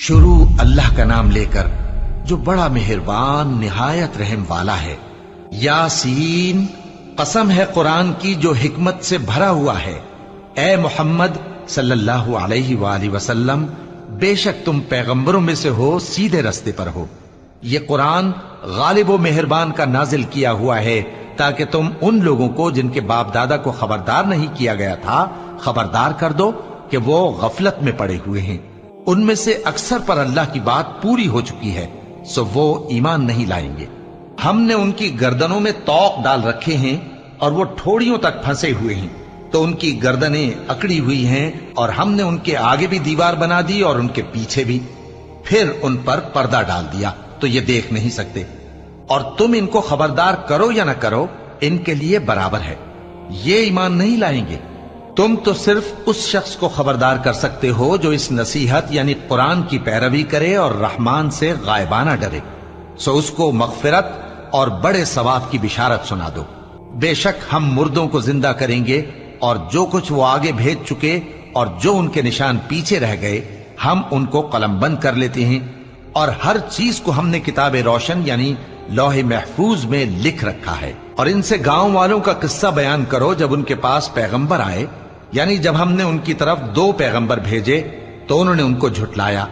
शुरू अल्लाह का नाम लेकर जो बड़ा मेहरबान निहायत रहम वाला है। यासीन, कसम है कुरान की जो हिकमत से भरा हुआ है। ए मोहम्मद सल्लल्लाहु अलैहि वालैहि वसल्लम, बेशक तुम पैगंबरों में से हो, सीधे रास्ते पर हो। ये कुरान गालिब व मेहरबान का नाजिल किया हुआ है ताकि तुम उन लोगों को जिनके बाप दादा को खबरदार नहीं किया गया था खबरदार कर दो कि वो गफलत में पड़े हुए हैं। उनमें से अक्सर पर अल्लाह की बात पूरी हो चुकी है, सो वो ईमान नहीं लाएंगे। हमने उनकी गर्दनों में तौक डाल रखे हैं और वो ठोड़ियों तक फंसे हुए हैं, तो उनकी गर्दनें अकड़ी हुई हैं और हमने उनके आगे भी दीवार बना दी और उनके पीछे भी। फिर उन पर पर्दा डाल दिया तो ये देख नहीं सकते। और तुम इनको खबरदार करो या ना करो, इनके लिए बराबर है, ये ईमान नहीं लाएंगे। तुम तो सिर्फ उस शख्स को खबरदार कर सकते हो जो इस नसीहत यानी कुरान की पैरवी करे और रहमान से गायबाना डरे, सो उसको मगफिरत और बड़े सवाब की बिशारत सुना दो। बेशक हम मुर्दों को जिंदा करेंगे और जो कुछ वो आगे भेज चुके और जो उनके निशान पीछे रह गए हम उनको कलमबंद कर लेते हैं। और हर चीज को हमने किताब रोशन यानी लौहे महफूज में लिख रखा है। और इनसे गांव वालों का किस्सा बयान करो जब उनके पास पैगंबर आए, यानी जब हमने उनकी तरफ 2 पैगंबर भेजे तो उन्होंने उनको झुटलाया।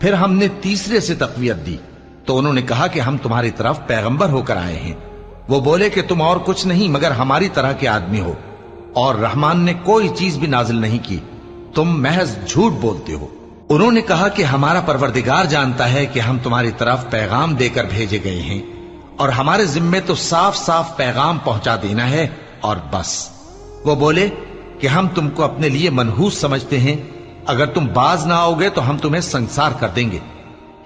फिर हमने तीसरे से तकवीयत दी तो उन्होंने कहा कि हम तुम्हारी तरफ पैगंबर होकर आए हैं। वो बोले कि तुम और कुछ नहीं मगर हमारी तरह के आदमी हो और रहमान ने कोई चीज भी नाजिल नहीं की, तुम महज झूठ बोलते हो। उन्होंने कहा कि हमारा परवरदिगार जानता है कि हम तुम्हारी तरफ पैगाम देकर भेजे गए हैं और हमारे जिम्मे तो साफ साफ पैगाम पहुंचा देना है और बस। वो बोले कि हम तुमको अपने लिए मनहूस समझते हैं, अगर तुम बाज ना आओगे तो हम तुम्हें संसार कर देंगे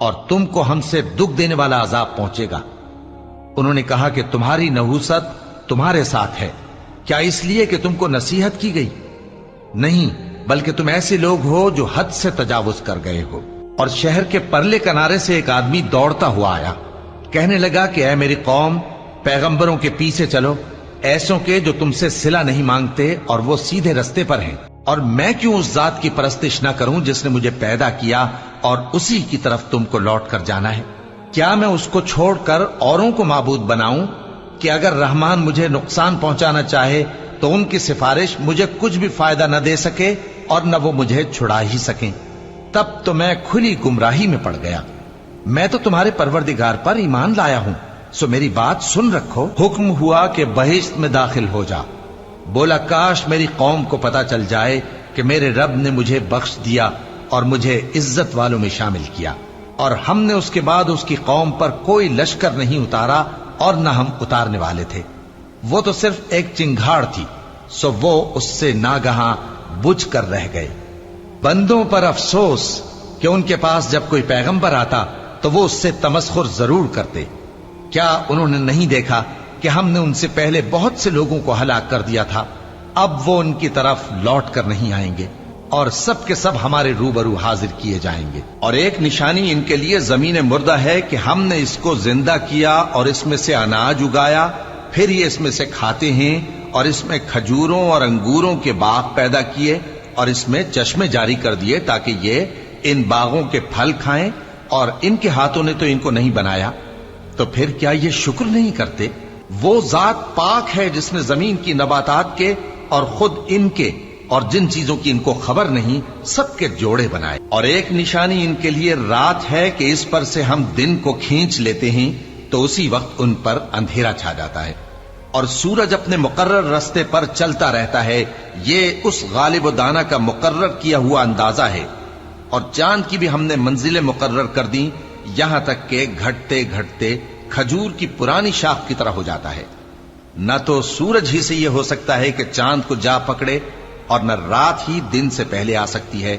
और तुमको हमसे दुख देने वाला अजाब पहुंचेगा। उन्होंने कहा कि तुम्हारी नहूसत तुम्हारे साथ है, क्या इसलिए कि तुमको नसीहत की गई? नहीं, बल्कि तुम ऐसे लोग हो जो हद से तजावुज कर गए हो। और शहर के परले किनारे से एक आदमी दौड़ता हुआ आया, कहने लगा कि ऐ मेरी कौम, पैगंबरों के पीछे चलो, ऐसों के जो तुमसे सिला नहीं मांगते और वो सीधे रास्ते पर हैं। और मैं क्यों उस जात की परस्तिश ना करूं जिसने मुझे पैदा किया और उसी की तरफ तुमको लौट कर जाना है? क्या मैं उसको छोड़कर औरों को माबूद बनाऊं कि अगर रहमान मुझे नुकसान पहुंचाना चाहे तो उनकी सिफारिश मुझे कुछ भी फायदा न दे सके और न वो मुझे छुड़ा ही सकें? तब तो मैं खुली गुमराही में पड़ गया। मैं तो तुम्हारे परवरदिगार पर ईमान लाया हूं, सो मेरी बात सुन रखो। हुक्म हुआ कि बहिश्त में दाखिल हो जा। बोला काश मेरी कौम को पता चल जाए कि मेरे रब ने मुझे बख्श दिया और मुझे इज्जत वालों में शामिल किया और हमने उसके बाद उसकी कौम पर कोई लश्कर नहीं उतारा और न हम उतारने वाले थे। वो तो सिर्फ एक चिंगाड़ थी, सो वो उससे नागहां बुझ कर रह गए। बंदों पर अफसोस कि उनके पास जब कोई पैगंबर आता तो वो उससे तमस्खुर जरूर करते। क्या उन्होंने नहीं देखा कि हमने उनसे पहले बहुत से लोगों को हलाक कर दिया था? अब वो उनकी तरफ लौट कर नहीं आएंगे और सब के सब हमारे रूबरू हाजिर किए जाएंगे। और एक निशानी इनके लिए जमीन मुर्दा है कि हमने इसको जिंदा किया और इसमें से अनाज उगाया, फिर ये इसमें से खाते हैं और इसमें खजूरों और अंगूरों के बाग पैदा किए और इसमें चश्मे जारी कर दिए ताकि ये इन बागों के फल खाएं, और इनके हाथों ने तो इनको नहीं बनाया, तो फिर क्या ये शुक्र नहीं करते? वो जात पाक है जिसने जमीन की नबातात के और खुद इनके और जिन चीजों की इनको खबर नहीं सबके जोड़े बनाए। और एक निशानी इनके लिए रात है कि इस पर से हम दिन को खींच लेते हैं तो उसी वक्त उन पर अंधेरा छा जाता है और सूरज अपने मुकर्रर रास्ते पर चलता रहता है। ये उस गालिब व दाना का मुकर्रर किया हुआ अंदाजा है। और चांद की भी हमने मंजिलें मुकर्रर कर दी, यहां तक के घटते घटते खजूर की पुरानी शाख की तरह हो जाता है। न तो सूरज ही से यह हो सकता है कि चांद को जा पकड़े और न रात ही दिन से पहले आ सकती है,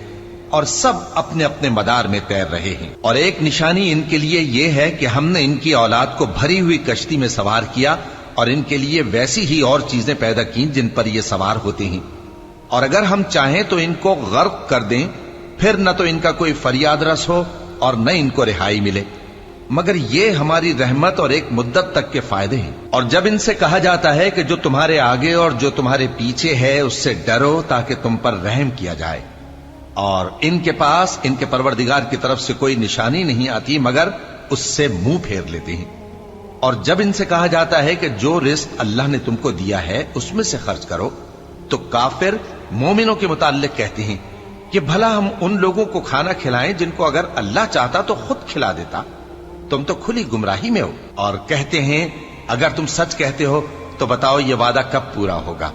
और सब अपने अपने मदार में तैर रहे हैं। और एक निशानी इनके लिए यह है कि हमने इनकी औलाद को भरी हुई कश्ती में सवार किया और इनके लिए वैसी ही और चीजें पैदा की जिन पर ये सवार होते हैं। और अगर हम चाहें तो इनको गर्क कर दें, फिर न तो इनका कोई फरियाद रस हो और न इनको रिहाई मिले, मगर ये हमारी रहमत और एक मुद्दत तक के फायदे हैं। और जब इनसे कहा जाता है कि जो तुम्हारे आगे और जो तुम्हारे पीछे है उससे डरो ताकि तुम पर रहम किया जाए, اور ان کے پاس ان کے پروردگار کی طرف سے کوئی نشانی نہیں آتی مگر اس سے منہ پھیر لیتے ہیں۔ اور جب ان سے کہا جاتا ہے کہ جو رزق اللہ نے تم کو دیا ہے اس میں سے خرچ کرو، تو کافر مومنوں کے متعلق کہتے ہیں کہ بھلا ہم ان لوگوں کو کھانا کھلائیں جن کو اگر اللہ چاہتا تو خود کھلا دیتا، تم تو کھلی گمراہی میں ہو۔ اور کہتے ہیں اگر تم سچ کہتے ہو تو بتاؤ یہ وعدہ کب پورا ہوگا؟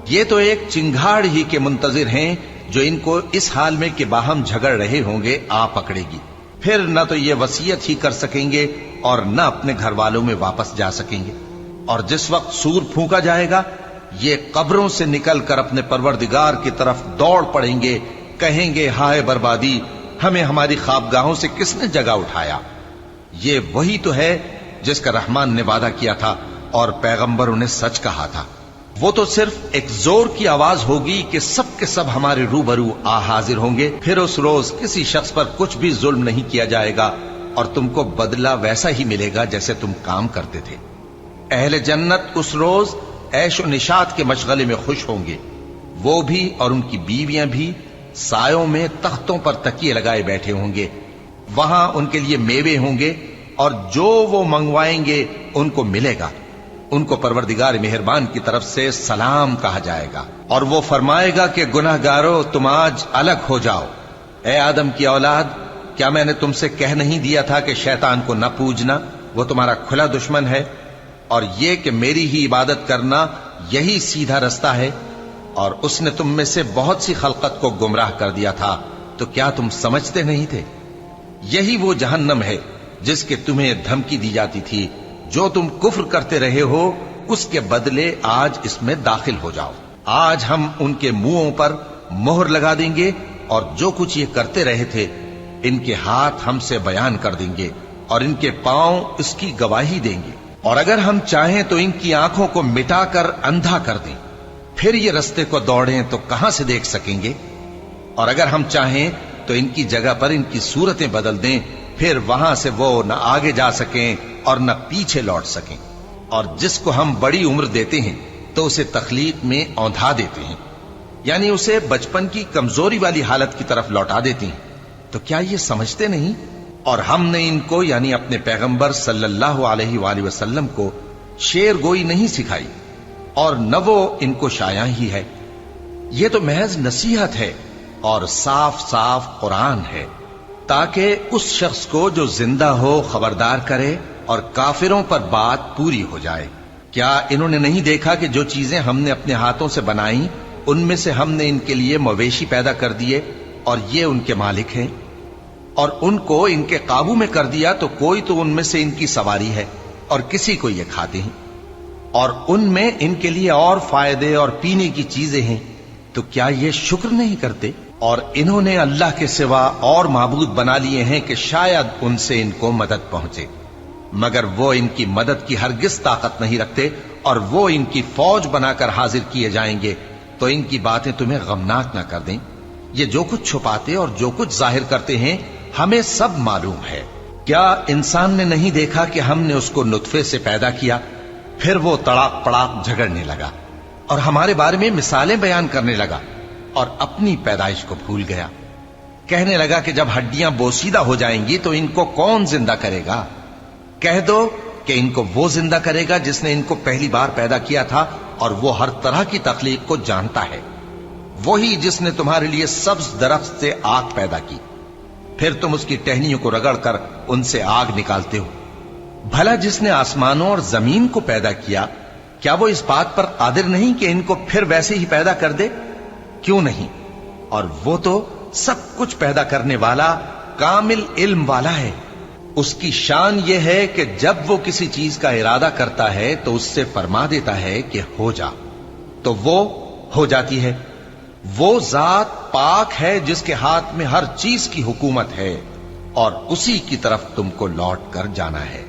یہ تو ایک چنگھاڑ ہی کے منتظر ہیں جو ان کو اس حال میں کہ باہم جھگڑ رہے ہوں گے آ پکڑے گی، پھر نہ تو یہ وصیت ہی کر سکیں گے اور نہ اپنے گھر والوں میں واپس جا سکیں گے۔ اور جس وقت سور پھونکا جائے گا یہ قبروں سے نکل کر اپنے پروردگار کی طرف دوڑ پڑیں گے، کہیں گے ہائے بربادی، ہمیں ہماری خوابگاہوں سے کس نے جگہ اٹھایا۔ یہ وہی تو ہے جس کا رحمان نے وعدہ کیا تھا اور پیغمبروں نے سچ کہا تھا۔ وہ تو صرف ایک زور کی آواز ہوگی کہ سب کے سب ہمارے روبرو آ حاضر ہوں گے، پھر اس روز کسی شخص پر کچھ بھی ظلم نہیں کیا جائے گا اور تم کو بدلہ ویسا ہی ملے گا جیسے تم کام کرتے تھے۔ اہل جنت اس روز عیش و نشاط کے مشغلے میں خوش ہوں گے، وہ بھی اور ان کی بیویاں بھی سایوں میں تختوں پر تکیے لگائے بیٹھے ہوں گے، وہاں ان کے لیے میوے ہوں گے اور جو وہ منگوائیں گے ان کو ملے گا۔ ان کو پروردگار مہربان کی طرف سے سلام کہا جائے گا، اور وہ فرمائے گا کہ گناہ گارو تم آج الگ ہو جاؤ۔ اے آدم کی اولاد، کیا میں نے تم سے کہہ نہیں دیا تھا کہ شیطان کو نہ پوجنا، وہ تمہارا کھلا دشمن ہے، اور یہ کہ میری ہی عبادت کرنا یہی سیدھا رستہ ہے؟ اور اس نے تم میں سے بہت سی خلقت کو گمراہ کر دیا تھا، تو کیا تم سمجھتے نہیں تھے؟ یہی وہ جہنم ہے جس کے تمہیں دھمکی دی جاتی تھی، جو تم کفر کرتے رہے ہو اس کے بدلے آج اس میں داخل ہو جاؤ۔ آج ہم ان کے منہوں پر مہر لگا دیں گے اور جو کچھ یہ کرتے رہے تھے ان کے ہاتھ ہم سے بیان کر دیں گے اور ان کے پاؤں اس کی گواہی دیں گے، اور اگر ہم چاہیں تو ان کی آنکھوں کو مٹا کر اندھا کر دیں، پھر یہ رستے کو دوڑیں تو کہاں سے دیکھ سکیں گے؟ اور اگر ہم چاہیں تو ان کی جگہ پر ان کی صورتیں بدل دیں، پھر وہاں سے وہ نہ آگے جا سکیں اور نہ پیچھے لوٹ سکیں۔ اور جس کو ہم بڑی عمر دیتے ہیں تو اسے تخلیق میں اوندھا دیتے ہیں، یعنی اسے بچپن کی کمزوری والی حالت کی طرف لوٹا دیتے ہیں۔ تو کیا یہ سمجھتے نہیں؟ اور ہم نے ان کو یعنی اپنے پیغمبر صلی اللہ علیہ وآلہ وسلم کو شعر گوئی نہیں سکھائی، اور نہ وہ ان کو شایع ہی ہے، یہ تو محض نصیحت ہے اور صاف صاف قرآن ہے، تاکہ اس شخص کو جو زندہ ہو خبردار کرے اور کافروں پر بات پوری ہو جائے۔ کیا انہوں نے نہیں دیکھا کہ جو چیزیں ہم نے اپنے ہاتھوں سے بنائیں ان میں سے ہم نے ان کے لیے مویشی پیدا کر دیے اور یہ ان کے مالک ہیں، اور ان کو ان کے قابو میں کر دیا تو کوئی تو ان میں سے ان کی سواری ہے اور کسی کو یہ کھاتے ہیں، اور ان میں ان کے لیے اور فائدے اور پینے کی چیزیں ہیں، تو کیا یہ شکر نہیں کرتے؟ اور انہوں نے اللہ کے سوا اور معبود بنا لیے ہیں کہ شاید ان سے ان کو مدد پہنچے، مگر وہ ان کی مدد کی ہرگز طاقت نہیں رکھتے، اور وہ ان کی فوج بنا کر حاضر کیے جائیں گے تو ان کی باتیں تمہیں غمناک نہ کر دیں۔ یہ جو کچھ چھپاتے اور جو کچھ ظاہر کرتے ہیں ہمیں سب معلوم ہے۔ کیا انسان نے نہیں دیکھا کہ ہم نے اس کو نطفے سے پیدا کیا، پھر وہ تڑاک پڑاک جھگڑنے لگا اور ہمارے بارے میں مثالیں بیان کرنے لگا اور اپنی پیدائش کو بھول گیا، کہنے لگا کہ جب ہڈیاں بوسیدہ ہو جائیں گی تو ان کو کون زندہ کرے گا؟ کہہ دو کہ ان کو وہ زندہ کرے گا جس نے ان کو پہلی بار پیدا کیا تھا، اور وہ ہر طرح کی تخلیق کو جانتا ہے، وہی جس نے تمہارے لیے سبز درخت سے آگ پیدا کی، پھر تم اس کی ٹہنیوں کو رگڑ کر ان سے آگ نکالتے ہو۔ بھلا جس نے آسمانوں اور زمین کو پیدا کیا، کیا وہ اس بات پر قادر نہیں کہ ان کو پھر ویسے ہی پیدا کر دے؟ کیوں نہیں؟ اور وہ تو سب کچھ پیدا کرنے والا کامل علم والا ہے۔ اس کی شان یہ ہے کہ جب وہ کسی چیز کا ارادہ کرتا ہے تو اس سے فرما دیتا ہے کہ ہو جا، تو وہ ہو جاتی ہے۔ وہ ذات پاک ہے جس کے ہاتھ میں ہر چیز کی حکومت ہے، اور اسی کی طرف تم کو لوٹ کر جانا ہے۔